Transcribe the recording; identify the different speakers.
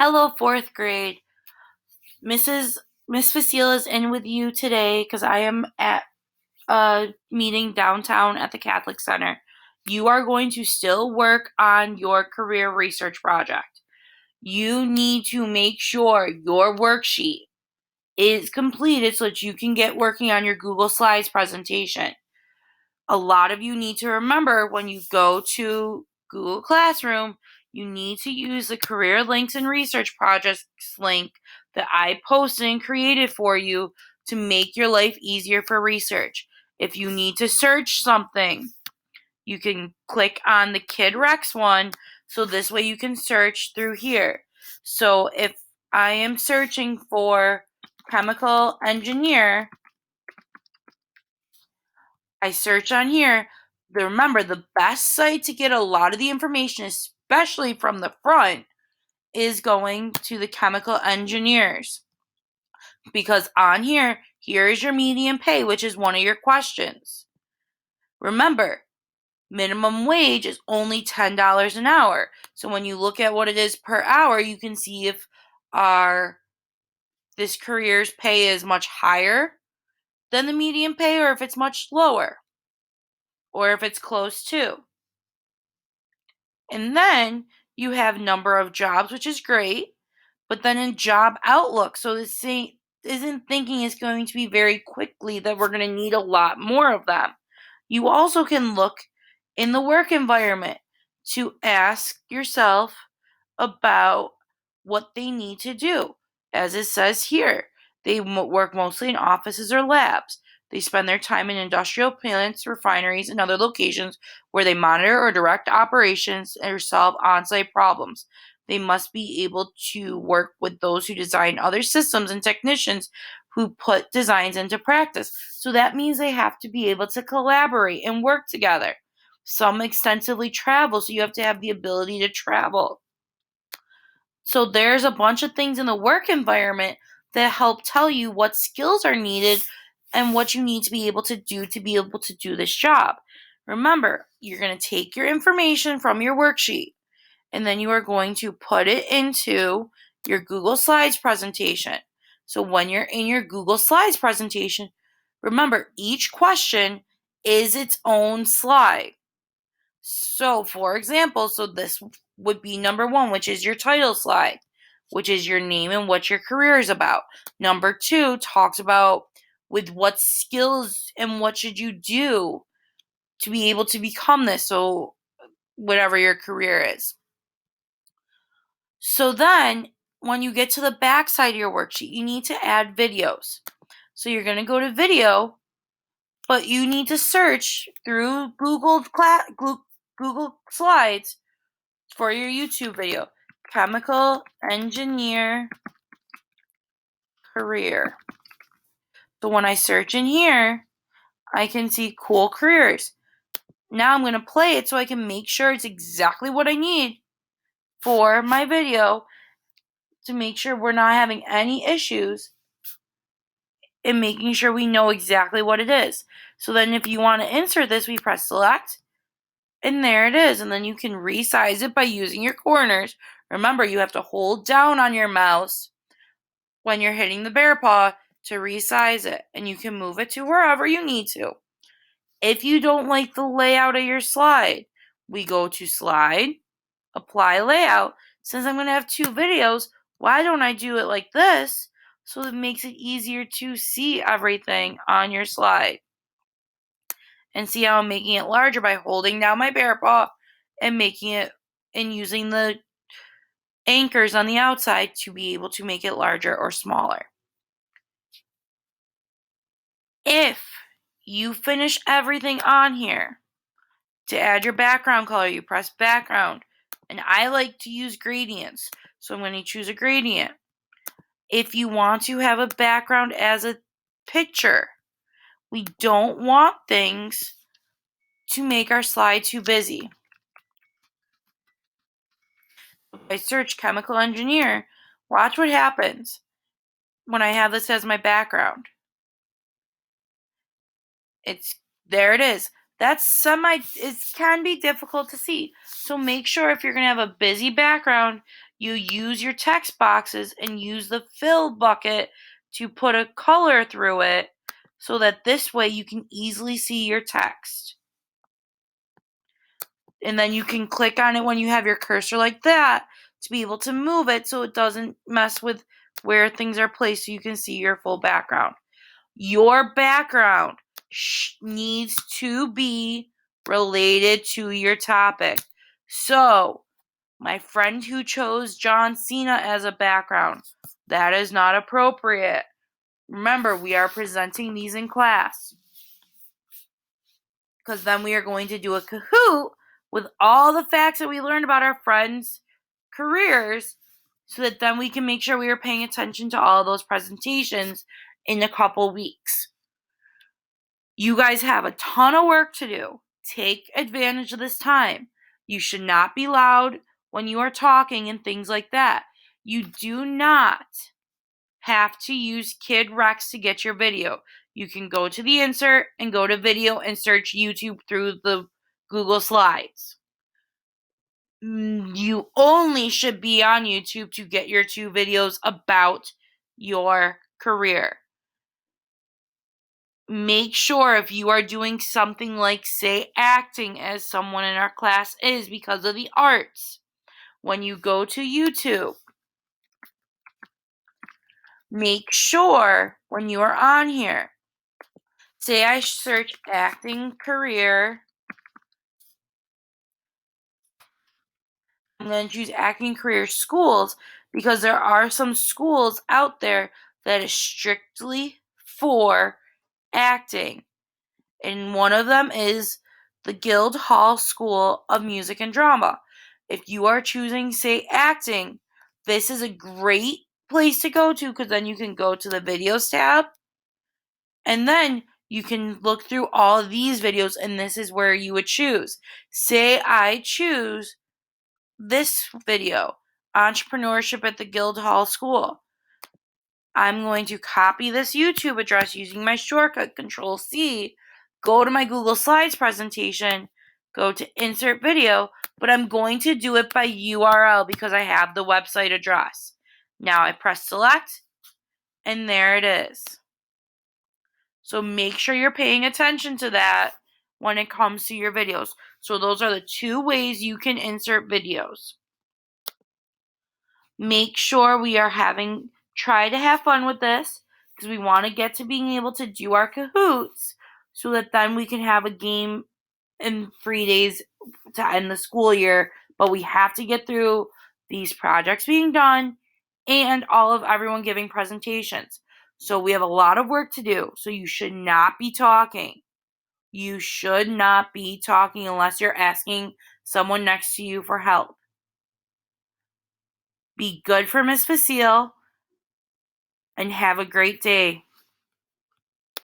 Speaker 1: Hello, fourth grade. Mrs. Miss Facile is in with you today because I am at a meeting downtown at the Catholic Center. You are going to still work on your career research project. You need to make sure your worksheet is completed so that you can get working on your Google Slides presentation. A lot of you need to remember when you go to Google Classroom, you need to use the career links and research projects link that I posted and created for you to make your life easier for research. If you need to search something, you can click on the Kid Rex one, so this way you can search through here. So if I am searching for chemical engineer, I search on here. Remember, the best site to get a lot of the information, especially from the front, is going to the chemical engineers. Because on here is your median pay, which is one of your questions. Remember, minimum wage is only $10 an hour. So when you look at what it is per hour, you can see if this career's pay is much higher than the median pay or if it's much lower or if it's close to. And then you have number of jobs, which is great, but then in job outlook, so this isn't thinking it's going to be very quickly that we're going to need a lot more of them. You also can look in the work environment to ask yourself about what they need to do. As it says here, they work mostly in offices or labs. They spend their time in industrial plants, refineries, and other locations where they monitor or direct operations or solve on site problems. They must be able to work with those who design other systems and technicians who put designs into practice. So that means they have to be able to collaborate and work together. Some extensively travel, so you have to have the ability to travel. So there's a bunch of things in the work environment that help tell you what skills are needed and what you need to be able to do this job. Remember, you're going to take your information from your worksheet and then you are going to put it into your Google Slides presentation. So when you're in your Google Slides presentation, remember each question is its own slide. So, for example, this would be number one, which is your title slide, which is your name and what your career is about. Number two talks about with what skills and what should you do to be able to become this, so whatever your career is. So then, when you get to the back side of your worksheet, you need to add videos. So you're going to go to video, but you need to search through Google Slides for your YouTube video, chemical engineer career. So when I search in here, I can see cool careers. Now I'm going to play it so I can make sure it's exactly what I need for my video to make sure we're not having any issues in making sure we know exactly what it is. So then if you want to insert this, we press select. And there it is. And then you can resize it by using your corners. Remember, you have to hold down on your mouse when you're hitting the bear paw to resize it. And you can move it to wherever you need to. If you don't like the layout of your slide, we go to slide, apply layout. Since I'm going to have two videos, why don't I do it like this so it makes it easier to see everything on your slide? And see how I'm making it larger by holding down my bear paw and making it and using the anchors on the outside to be able to make it larger or smaller. If you finish everything on here, to add your background color, you press background. And I like to use gradients, so I'm going to choose a gradient. If you want to have a background as a picture, we don't want things to make our slide too busy. If I search chemical engineer, watch what happens when I have this as my background. There it is. It can be difficult to see. So make sure if you're going to have a busy background, you use your text boxes and use the fill bucket to put a color through it so that this way you can easily see your text. And then you can click on it when you have your cursor like that to be able to move it so it doesn't mess with where things are placed so you can see your full background. Your background needs to be related to your topic. So, my friend who chose John Cena as a background, that is not appropriate. Remember, we are presenting these in class. Because then we are going to do a Kahoot with all the facts that we learned about our friends' careers so that then we can make sure we are paying attention to all those presentations in a couple weeks. You guys have a ton of work to do. Take advantage of this time. You should not be loud when you are talking and things like that. You do not have to use Kid Rex to get your video. You can go to the insert and go to video and search YouTube through the Google Slides. You only should be on YouTube to get your 2 videos about your career. Make sure if you are doing something like, say, acting, as someone in our class is because of the arts, when you go to YouTube, make sure when you are on here, say I search acting career, I'm going to choose acting career schools because there are some schools out there that is strictly for acting. And one of them is the Guildhall School of Music and Drama. If you are choosing, say, acting, this is a great place to go to because then you can go to the videos tab and then you can look through all of these videos and this is where you would choose. Say I choose this video, Entrepreneurship at the Guildhall School. I'm going to copy this YouTube address using my shortcut Control-C, go to my Google Slides presentation, go to Insert Video, but I'm going to do it by URL because I have the website address. Now I press Select, and there it is. So make sure you're paying attention to that when it comes to your videos. So those are the 2 ways you can insert videos. Make sure we are try to have fun with this because we want to get to being able to do our Kahoots so that then we can have a game in 3 days to end the school year. But we have to get through these projects being done and all of everyone giving presentations. So we have a lot of work to do. So you should not be talking. You should not be talking unless you're asking someone next to you for help. Be good for Miss Facile and have a great day.